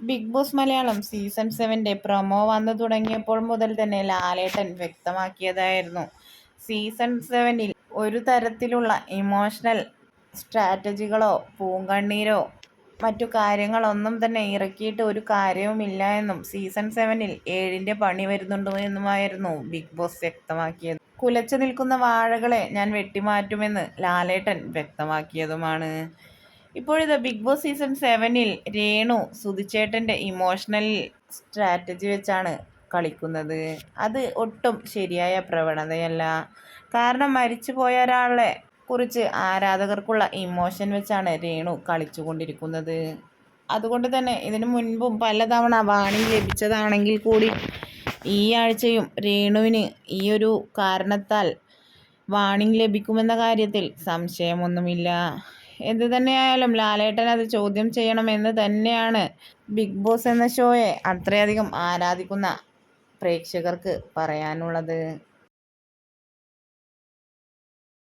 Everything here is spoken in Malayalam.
Big Boss Malayalam season 7 promo വന്നു തുടങ്ങിയപ്പോൾ മുതൽ തന്നെ ലാലേട്ടൻ വ്യക്തമാക്കിയതായിരുന്നു, സീസൺ 7 ഒരു തരത്തിലുള്ള ഇമോഷണൽ സ്ട്രാറ്റജികളോ പൂങ്കണ്ണീരോ മറ്റു കാര്യങ്ങളൊന്നും തന്നെ ഇറക്കിയിട്ട് ഒരു കാര്യവുമില്ല എന്നും സീസൺ 7 7ന്റെ പണി വരുന്നുണ്ടോ എന്നുമായിരുന്നു ബിഗ് ബോസ് വ്യക്തമാക്കിയത്. കുലച്ചു നിൽക്കുന്ന വാഴകളെ ഞാൻ വെട്ടിമാറ്റുമെന്ന് ലാലേട്ടൻ വ്യക്തമാക്കിയതുമാണ്. ഇപ്പോഴിത് ബിഗ് ബോസ് സീസൺ 7 രേണു സുധിച്ചേട്ടൻ്റെ ഇമോഷണൽ സ്ട്രാറ്റജി വെച്ചാണ് കളിക്കുന്നത്. അത് ഒട്ടും ശരിയായ പ്രവണതയല്ല. കാരണം മരിച്ചു പോയ ഒരാളെ കുറിച്ച് ആരാധകർക്കുള്ള ഇമോഷൻ വെച്ചാണ് രേണു കളിച്ചുകൊണ്ടിരിക്കുന്നത്. അതുകൊണ്ട് തന്നെ ഇതിനു മുൻപും പലതവണ വാണിംഗ് ലഭിച്ചതാണെങ്കിൽ കൂടി ഈ ആഴ്ചയും രേണുവിന് ഈ ഒരു കാരണത്താൽ വാണിംഗ് ലഭിക്കുമെന്ന കാര്യത്തിൽ സംശയമൊന്നുമില്ല. എന്തു തന്നെയായാലും ലാലേട്ടൻ അത് ചോദ്യം ചെയ്യണമെന്ന് തന്നെയാണ് ബിഗ് ബോസ് എന്ന ഷോയെ അത്രയധികം ആരാധിക്കുന്ന പ്രേക്ഷകർക്ക് പറയാനുള്ളത്.